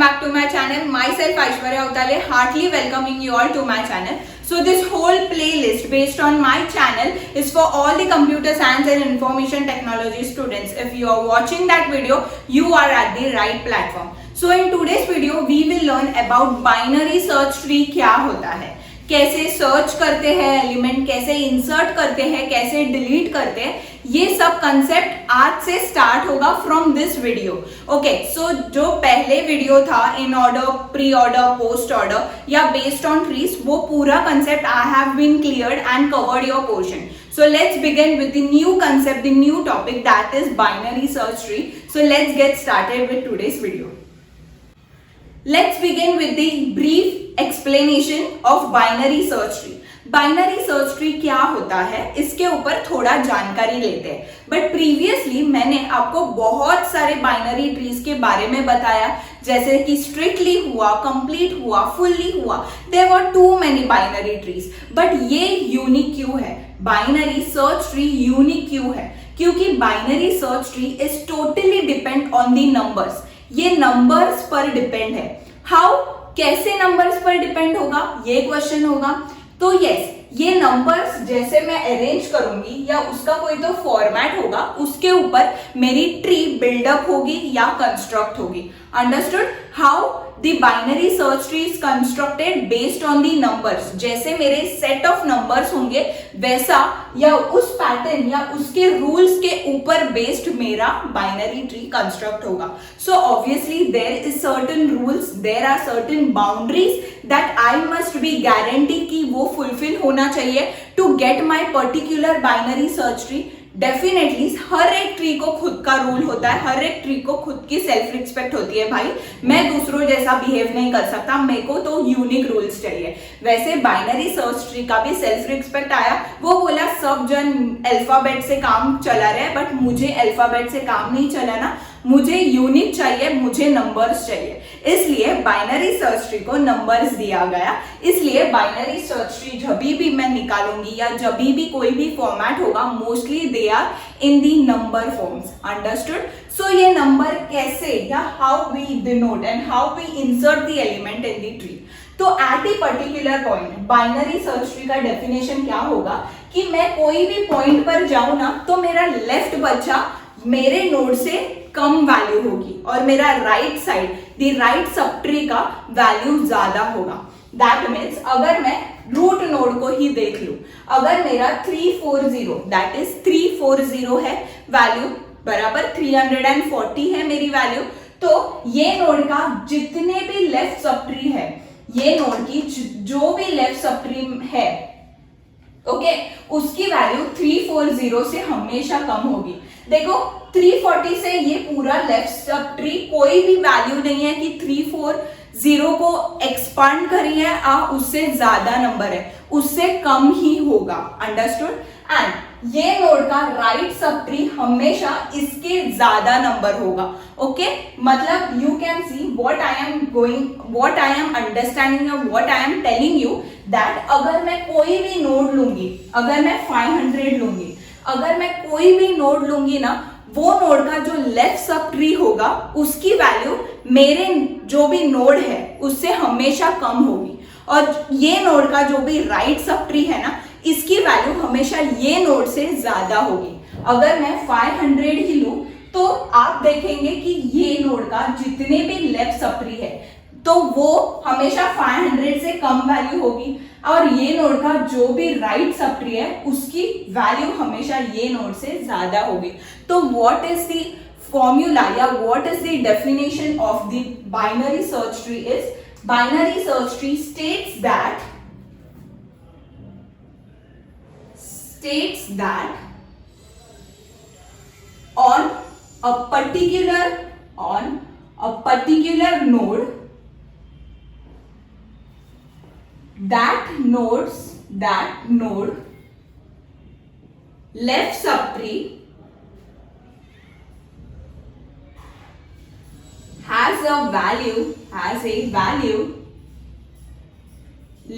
back to my channel. Myself Aishwarya Utale, heartily welcoming you all to my channel. So this whole playlist based on my channel is for all the computer science and information technology students. If you are watching that video, you are at the right platform. So in today's video, we will learn about binary search tree क्या होता है, कैसे search करते हैं element, कैसे insert करते हैं, कैसे डिलीट करते हैं, ये सब कंसेप्ट आज से स्टार्ट होगा from this video. Okay, so जो पहले वीडियो था in order, pre order, post order या बेस्ड ऑन ट्रीज, वो पूरा concept I have been cleared and covered your portion. So let's begin with the new concept, the new topic, that is binary search tree. So let's get started with today's video. Let's begin with the brief explanation of binary search tree. Binary search tree क्या होता है, इसके ऊपर थोड़ा जानकारी लेते हैं. But previously मैंने आपको बहुत सारे बाइनरी ट्रीज के बारे में बताया, जैसे कि स्ट्रिक्टली हुआ, कंप्लीट हुआ, फुल्ली हुआ. There were too many binary trees. But ये यूनिक क्यों है? बाइनरी सर्च ट्री यूनिक क्यों है? क्योंकि binary search tree is totally depend on the numbers. ये नंबर्स पर डिपेंड है. हाउ, कैसे नंबर्स पर डिपेंड होगा, ये क्वेश्चन होगा. तो यस, ये नंबर्स जैसे मैं अरेंज करूंगी या उसका कोई तो फॉर्मेट होगा, उसके ऊपर मेरी ट्री बिल्डअप होगी या कंस्ट्रक्ट होगी. Understood? How the binary search tree is constructed based on the numbers. जैसे मेरे सेट ऑफ नंबर्स होंगे वैसा या उस पैटर्न या उसके रूल्स के ऊपर बेस्ड मेरा बाइनरी ट्री कंस्ट्रक्ट होगा. So obviously there is certain rules, there are certain boundaries that I must be guarantee कि वो फुलफिल होना चाहिए to get my particular binary search tree. Definitely हर एक ट्री को खुद का रूल होता है, हर एक ट्री को खुद की सेल्फ रिस्पेक्ट होती है. भाई मैं दूसरों जैसा बिहेव नहीं कर सकता, मेरे को तो यूनिक रूल्स चाहिए. वैसे बाइनरी सर्च ट्री का भी सेल्फ रिस्पेक्ट आया. वो बोला सब जन अल्फाबेट से काम चला रहे हैं, बट मुझे अल्फाबेट से काम नहीं चलाना, मुझे यूनिक चाहिए, मुझे नंबर्स चाहिए. इसलिए बाइनरी सर्च ट्री को नंबर्स दिया गया. इसलिए बाइनरी सर्च ट्री जब भी मैं निकालूंगी या जब भी कोई भी फॉर्मेट होगा, mostly they are in the number forms. Understood? So ये नंबर कैसे या how we denote and how we insert the element in the tree. तो at a particular point binary search tree का डेफिनेशन क्या होगा कि मैं कोई भी पॉइंट पर जाऊं ना, तो मेरा लेफ्ट बच्चा मेरे नोड से कम वैल्यू होगी और मेरा right side, the right sub tree का वैल्यू ज्यादा होगा. दैट मीन्स अगर मैं रूट नोड को ही देख लूं, अगर मेरा 340 दैट इज 340 है वैल्यू, बराबर 340 है मेरी वैल्यू, तो ये नोड का जितने भी लेफ्ट सब ट्री है, ये नोड की जो भी लेफ्ट सब ट्री है, ओके, उसकी वैल्यू 340 से हमेशा कम होगी. देखो 340 से ये पूरा लेफ्ट सब ट्री कोई भी वैल्यू नहीं है कि 340 को एक्सपांड करी है, उससे ज्यादा नंबर है, उससे कम ही होगा. अंडरस्टूड? एंड ये नोड का राइट सब ट्री हमेशा इसके ज्यादा नंबर होगा. ओके, मतलब you can see what I am understanding और what I am telling you that अगर मैं कोई भी नोड लूंगी, अगर मैं 500 लूंगी, अगर मैं कोई भी नोड लूंगी ना, वो नोड का जो लेफ्ट सब ट्री होगा उसकी वैल्यू मेरे जो भी नोड है उससे हमेशा कम होगी, और ये नोड का जो भी राइट सब ट्री है ना, इसकी वैल्यू हमेशा ये नोड से ज्यादा होगी. अगर मैं 500 ही लूं तो आप देखेंगे कि ये नोड का जितने भी लेफ्ट सब ट्री है तो वो हमेशा 500 से कम वैल्यू होगी, और ये नोड का जो भी राइट सब ट्री है उसकी वैल्यू हमेशा ये नोड से ज्यादा होगी. तो व्हाट इज द फॉर्मूला या what is the definition of the binary search tree is, binary search tree states that on a particular node, that node left subtree has a value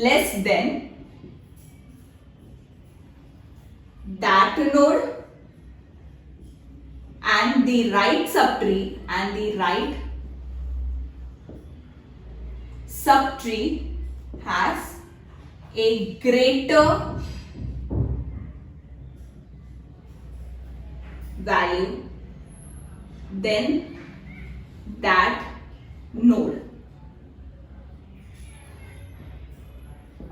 less than that node and the right subtree and the right subtree has a greater value than that node.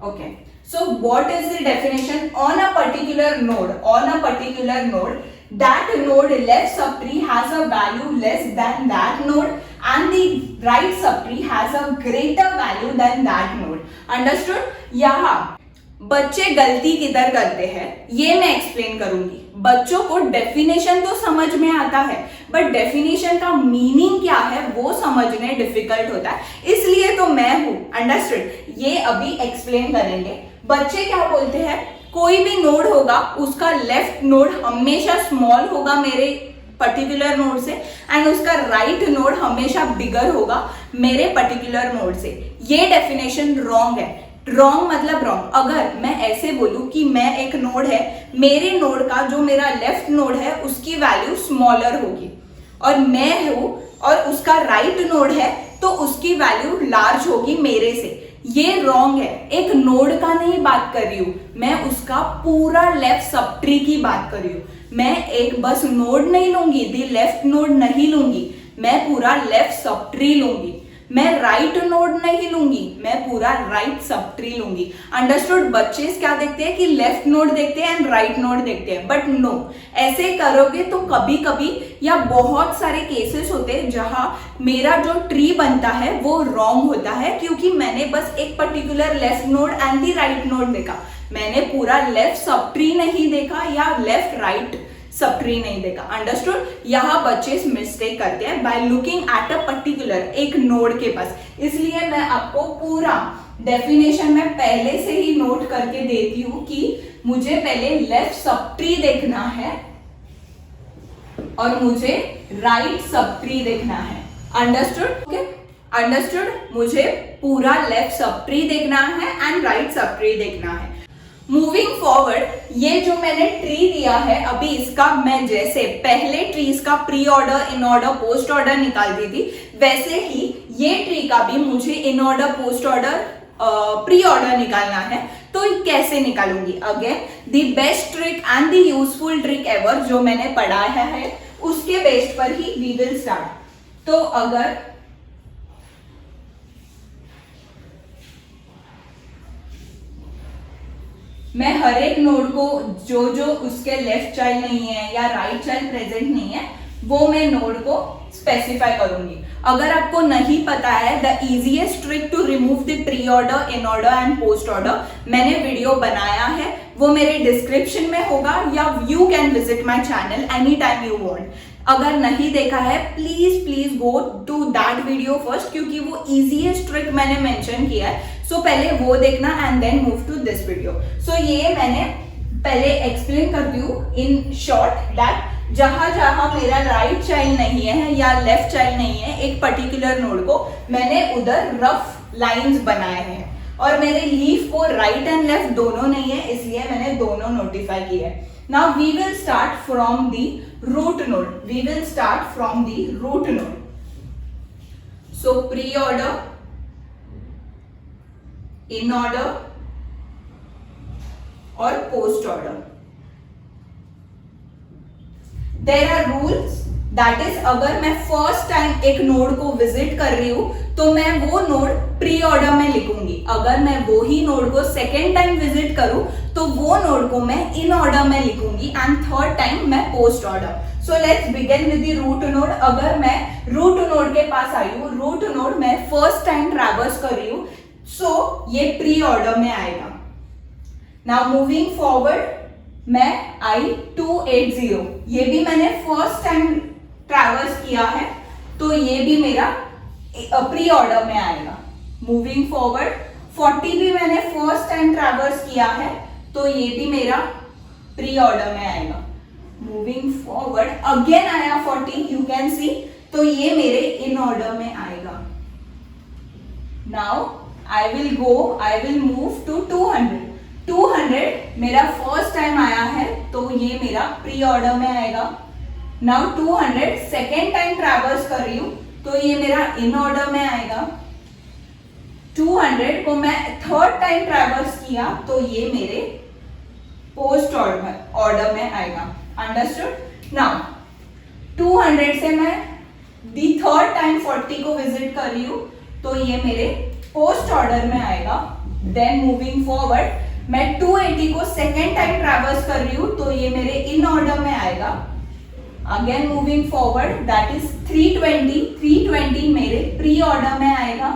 Okay, so what is the definition? On a particular node, that node left subtree has a value less than that node and the right subtree has a greater value than that node. Understood? यहाँ बच्चे गलती किधर करते हैं ये मैं explain करूंगी. बच्चों को डेफिनेशन तो समझ में आता है बट डेफिनेशन का मीनिंग क्या है वो समझने डिफिकल्ट होता है, इसलिए तो मैं हूं. अंडरस्टूड? ये अभी एक्सप्लेन करेंगे. बच्चे क्या बोलते हैं, कोई भी नोड होगा उसका लेफ्ट नोड हमेशा स्मॉल होगा मेरे पर्टिकुलर नोड से एंड उसका राइट नोड हमेशा बिगर होगा मेरे पर्टिकुलर नोड से. ये डेफिनेशन रॉन्ग है. रॉन्ग मतलब रॉन्ग. अगर मैं ऐसे बोलूं कि मैं एक नोड है, मेरे नोड का जो मेरा लेफ्ट नोड है उसकी वैल्यू स्मॉलर होगी और मैं हूं और उसका राइट नोड है तो उसकी वैल्यू लार्ज होगी मेरे से. ये रॉन्ग है. एक नोड का नहीं बात कर रही हूं मैं, उसका पूरा लेफ्ट सबट्री की बात कर रही हूं. मैं एक बस नोड नहीं लूंगी, दी लेफ्ट नोड नहीं लूंगी, मैं पूरा लेफ्ट सबट्री लूंगी. मैं राइट नोड नहीं लूंगी, मैं पूरा राइट सबट्री लूंगी. अंडरस्टूड? बच्चे क्या देखते हैं कि लेफ्ट नोड देखते हैं एंड राइट नोड देखते हैं, बट नो, ऐसे करोगे तो कभी कभी या बहुत सारे केसेस होते हैं जहां मेरा जो ट्री बनता है वो रॉन्ग होता है क्योंकि मैंने बस एक particular left node and the right node देखा. मैंने पूरा लेफ्ट सबट्री नहीं देखा या लेफ्ट राइट सबट्री नहीं देखा. अंडरस्टूड? यहाँ बच्चे मिस्टेक करते हैं by looking at a particular एक नोड के पास. इसलिए मैं आपको पूरा डेफिनेशन में पहले से ही नोट करके देती हूं कि मुझे पहले लेफ्ट सबट्री देखना है और मुझे राइट सबट्री देखना है. अंडरस्टूड? Okay, understood? मुझे पूरा लेफ्ट सबट्री देखना है एंड राइट सबट्री देखना है. मूविंग फॉरवर्ड, ये जो मैंने ट्री दिया है अभी, इसका मैं जैसे पहले ट्रीज का pre order, in order, post order निकालती थी, वैसे ही ये ट्री का भी मुझे in order, post order, pre order निकालना है. तो कैसे निकालूंगी? Again the best trick and the useful trick ever जो मैंने पढ़ाया है उसके बेस पर ही वी विल स्टार्ट. तो अगर मैं हर एक नोड को जो जो उसके लेफ्ट चाइल्ड नहीं है या राइट चाइल्ड प्रेजेंट नहीं है वो मैं नोड को स्पेसिफाई करूंगी. अगर आपको नहीं पता है the easiest trick to remove the pre order, in order and post order, मैंने वीडियो बनाया है, वो मेरे डिस्क्रिप्शन में होगा या you can visit my channel any time you want. अगर नहीं देखा है please please go to that video first क्योंकि वो इजीएस्ट ट्रिक मैंने मेंशन किया है. सो पहले वो देखना and then move to this video. So ये मैंने पहले एक्सप्लेन करती हूँ इन शॉर्ट दैट जहां जहां मेरा राइट चाइल्ड नहीं है या लेफ्ट चाइल्ड नहीं है एक पर्टिकुलर नोड को, मैंने उधर रफ लाइंस बनाए हैं और मेरे लीफ को राइट एंड लेफ्ट दोनों नहीं है इसलिए मैंने दोनों नोटिफाई किए हैं. Now we will start from the root node. We will start from the root node. So pre order, in order और post order. There are rules that is अगर मैं फर्स्ट टाइम एक नोड को visit कर रही हूं तो मैं वो नोड प्री ऑर्डर में लिखूंगी. अगर मैं वो ही नोड को सेकेंड टाइम विजिट करूं तो वो नोड को मैं इन ऑर्डर में लिखूंगी एंड थर्ड टाइम मैं post order. So let's begin with the root node. अगर मैं रूट नोड के पास आई हूं, रूट नोड मैं फर्स्ट टाइम ट्रैवर्स कर रही हूं, सो ये प्री ऑर्डर में आएगा. नाउ मूविंग फॉरवर्ड मैं आई 280, ये भी मैंने फर्स्ट टाइम ट्रैवर्स किया है तो ये भी मेरा प्री ऑर्डर में आएगा. मूविंग फॉरवर्ड 40 भी मैंने फर्स्ट टाइम ट्रैवर्स किया है तो ये भी मेरा प्री ऑर्डर में आएगा. मूविंग फॉरवर्ड अगेन आया 40, यू कैन सी, तो ये मेरे इन ऑर्डर में आएगा. Now I will move to 200. 200 मेरा फर्स्ट टाइम आया है तो ये मेरा प्री ऑर्डर में आएगा. नाउ 200 सेकेंड टाइम ट्रैवर्स कर रही हूं तो ये मेरा इन ऑर्डर में आएगा. 200 को मैं थर्ड टाइम ट्रैवर्स किया तो ये मेरे पोस्ट ऑर्डर में आएगा. अंडरस्टूड. नाउ 200 से मैं दी थर्ड टाइम 40 को विजिट कर रही हूँ तो ये मेरे पोस्ट ऑर्डर में आएगा. देन मूविंग फॉरवर्ड मैं 280 को सेकेंड टाइम ट्रैवर्स कर रही हूँ तो ये मेरे इन ऑर्डर में आएगा. Again moving forward that is 320 मेरे प्री ऑर्डर में आएगा.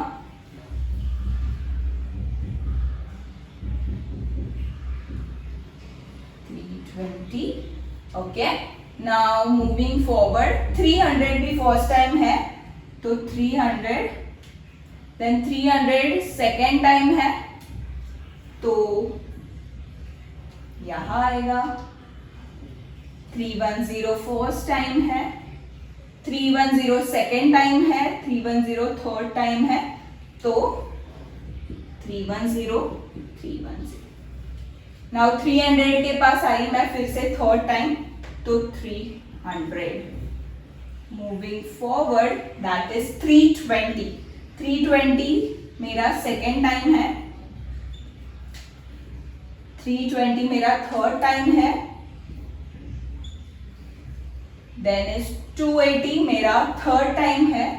ओके. नाउ मूविंग फॉरवर्ड 300 भी फर्स्ट टाइम है तो 300, देन 300 सेकेंड टाइम है तो यहां आएगा. 310 फर्स्ट टाइम है, 310 सेकेंड टाइम है, 310 थर्ड टाइम है तो 310. नाउ 300 के पास आई मैं फिर से थर्ड टाइम तो 300. मूविंग फॉरवर्ड दैट इज 320 मेरा सेकेंड टाइम है, 320 मेरा थर्ड टाइम है, देन इज 280 मेरा थर्ड टाइम है,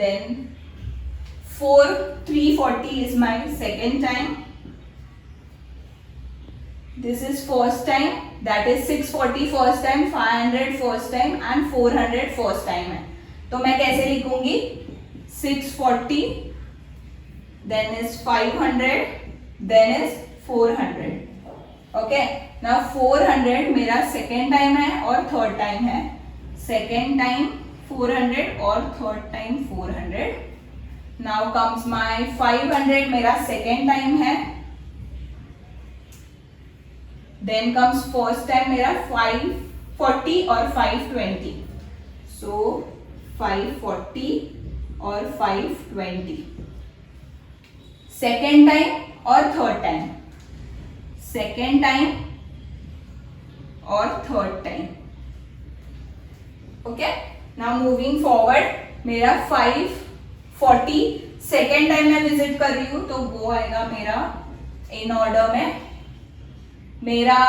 then 340 is my second time. This is first time, that is 640 first time, 500 first time and 400 first time है. तो मैं कैसे लिखूंगी? 640, then is 500, then is 400. Okay. Now 400 मेरा second time है और third time है. Second time 400 और third time 400. Now comes my 500 मेरा सेकेंड टाइम है, then comes first टाइम मेरा 540 और 520. So 540 और 520 सेकेंड टाइम और थर्ड टाइम, सेकेंड टाइम और third time. Okay. Now moving forward मेरा 540 सेकेंड टाइम मैं विजिट कर रही हूं तो वो आएगा मेरा इन ऑर्डर में. मेरा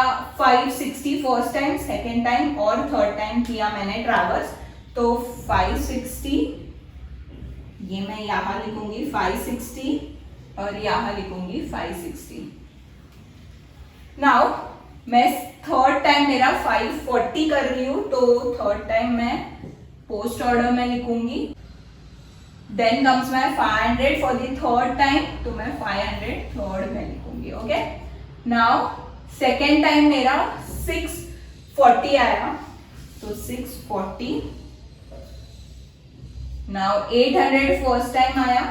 560 फर्स्ट टाइम, सेकेंड टाइम और थर्ड टाइम किया मैंने ट्रैवर्स तो 560 ये मैं यहां लिखूंगी 560 और यहां लिखूंगी 560. नाउ मैं थर्ड टाइम मेरा 540 कर रही हूं तो थर्ड टाइम मैं पोस्ट ऑर्डर में लिखूंगी. Then comes my 500 for the third time तो मैं 500 थर्ड में लिखूंगी. ओके. नाउ सेकेंड टाइम मेरा 640 आया तो 640. नाउ 800 फर्स्ट टाइम आया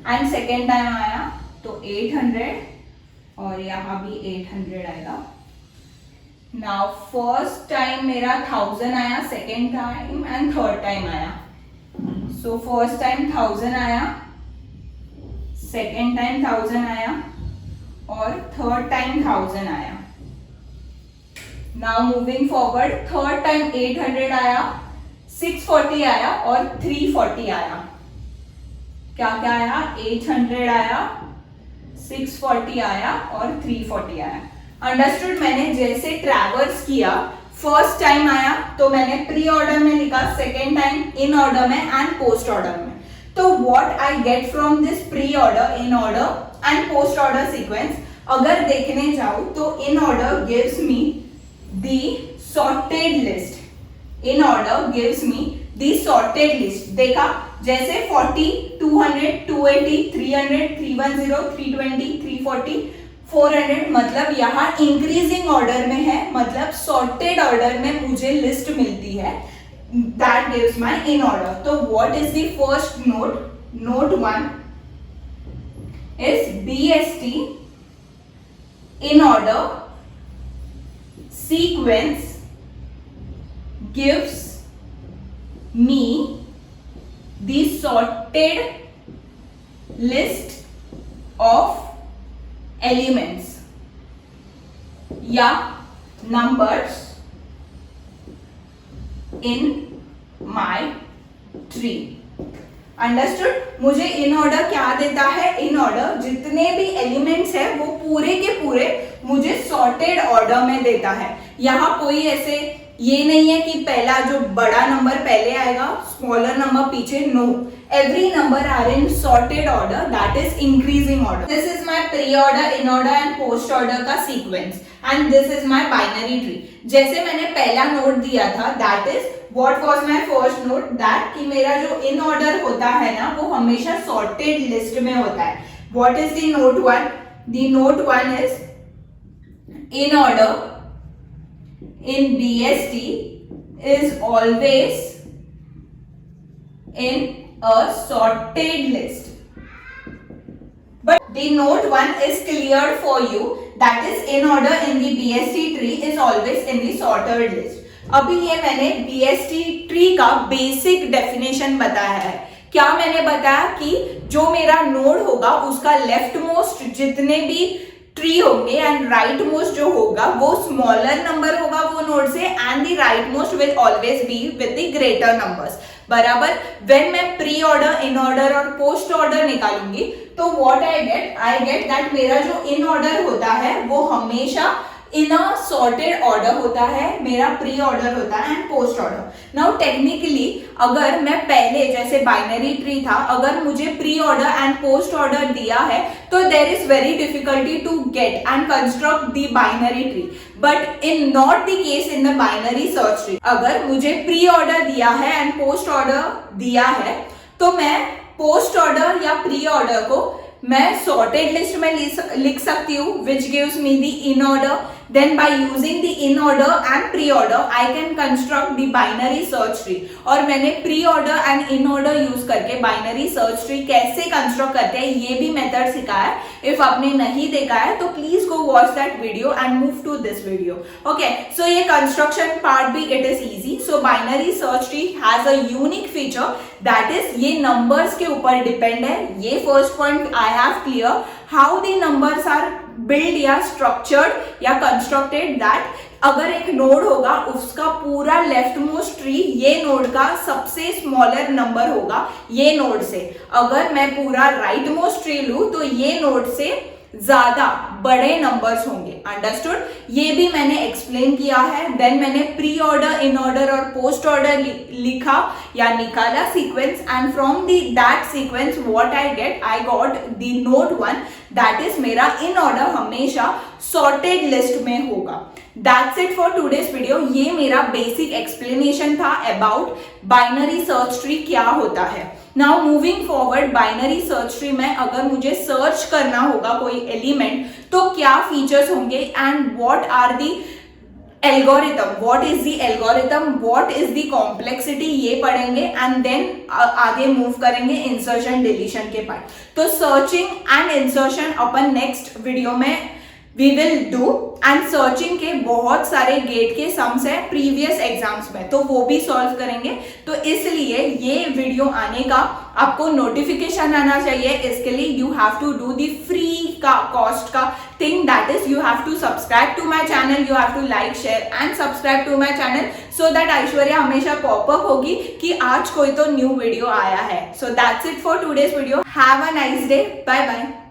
एंड सेकेंड टाइम आया तो 800 और यहाँ भी 800 आएगा. नाउ फर्स्ट टाइम मेरा 1000 आया, second time and third time आया. So first time 1000 आया, second time 1000 आया और third time 1000 आया. Now moving forward third time 800 आया, 640 आया और 340 आया. क्या क्या आया? 800 आया, 640 आया और 340 आया. अंडरस्टूड. मैंने जैसे ट्रैवर्स किया फर्स्ट टाइम आया तो मैंने प्री ऑर्डर में लिखा, सेकेंड टाइम इन ऑर्डर में एंड पोस्ट ऑर्डर में. तो what I get from this pre order, in order and post order sequence, अगर देखने जाऊं तो in order gives me the sorted list. In order gives me the sorted list. देखा जैसे 40, 200, 280, 300, 310, 320, 340, 400 मतलब यहाँ इंक्रीजिंग ऑर्डर में है, मतलब सॉर्टेड ऑर्डर में मुझे लिस्ट मिलती है. That gives my in order. तो what is the first node? Node 1 is BST in order sequence gives me the sorted list of elements या numbers in my tree. Understood. मुझे in order क्या देता है, in order जितने भी elements है वो पूरे के पूरे मुझे सॉर्टेड ऑर्डर में देता है। यहाँ कोई ऐसे ये नहीं है कि पहला जो बड़ा नंबर पहले आएगा, स्मॉलर नंबर पीछे, no, every number are in sorted order, that is increasing order. This is my pre order, in order and post order का sequence and this is my binary tree. जैसे मैंने पहला node दिया था, that is what was my first node, that कि मेरा जो in order होता है ना वो हमेशा सॉर्टेड लिस्ट में होता है। What is the note one? The note one is in order in BST is always in a sorted list, but the note 1 is cleared for you, that is in order in the BST tree is always in the sorted list. अभी ये मैंने BST tree का basic definition बताया है। क्या मैंने बताया कि जो मेरा नोड होगा उसका लेफ्ट मोस्ट जितने भी ट्री होंगे एंड राइट मोस्ट जो होगा वो स्मॉलर नंबर होगा वो नोड से, and the right most will always be with the greater numbers, बराबर। व्हेन मैं प्री ऑर्डर, इन ऑर्डर और पोस्ट ऑर्डर निकालूंगी तो व्हाट आई गेट दैट मेरा जो इन ऑर्डर होता है वो हमेशा इन अ सॉर्टेड ऑर्डर होता है, मेरा प्री ऑर्डर होता है and post order. Now technically अगर मैं पहले जैसे बाइनरी ट्री था, अगर मुझे pre order and post order दिया है तो there is very difficulty to get and construct the binary tree, but in not the case in the binary search tree. अगर मुझे प्री ऑर्डर दिया है एंड पोस्ट ऑर्डर दिया है तो मैं पोस्ट ऑर्डर या प्री ऑर्डर को मैं सॉर्टेड लिस्ट में लिख सकती हूँ, which gives me the in order. Then by using the in order and pre-order, I can construct the binary search tree. और मैंने pre-order and in order use करके binary search tree कैसे construct करते हैं ये भी method सिखाया है। If आपने नहीं देखा है तो please go watch that video and move to this video. Okay, so ये construction part भी it is easy. So binary search tree has a unique feature that is ये numbers के ऊपर depend है। ये first point I have clear how the numbers are build या structured या constructed, that अगर एक नोड होगा उसका पूरा लेफ्ट मोस्ट ट्री ये नोड का सबसे स्मॉलर नंबर होगा ये नोड से। अगर मैं पूरा राइट मोस्ट ट्री लूं तो ये नोड से ज्यादा बड़े नंबर्स होंगे। अंडरस्टूड? ये भी मैंने एक्सप्लेन किया है। देन मैंने प्री ऑर्डर, इन ऑर्डर और पोस्ट ऑर्डर लिखा या निकाला sequence, and from that sequence what I get, I got the note one, that is मेरा इन ऑर्डर हमेशा सॉर्टेड लिस्ट में होगा। That's it for today's video. ये मेरा बेसिक एक्सप्लेनेशन था अबाउट बाइनरी सर्च ट्री क्या होता है। Now moving forward, binary search tree में अगर मुझे सर्च करना होगा कोई एलिमेंट तो क्या फीचर्स होंगे and what are the algorithm, what is the algorithm, what is the complexity, ये पढ़ेंगे एंड देन आगे मूव करेंगे इंसर्शन डिलीशन के पार्ट। तो सर्चिंग एंड इंसर्शन अपन नेक्स्ट वीडियो में we will do, and searching के बहुत सारे गेट के सम्स है प्रीवियस एग्जाम्स में तो वो भी सॉल्व करेंगे। तो इसलिए ये वीडियो आने का आपको नोटिफिकेशन आना चाहिए। इसके लिए you have to do the free का कॉस्ट का thing, that is you have to subscribe to my channel, you have to like share and subscribe to my channel so that Aishwarya हमेशा पॉपअप होगी कि आज कोई तो न्यू वीडियो आया है। So that's it for today's video. Have a nice day, bye bye.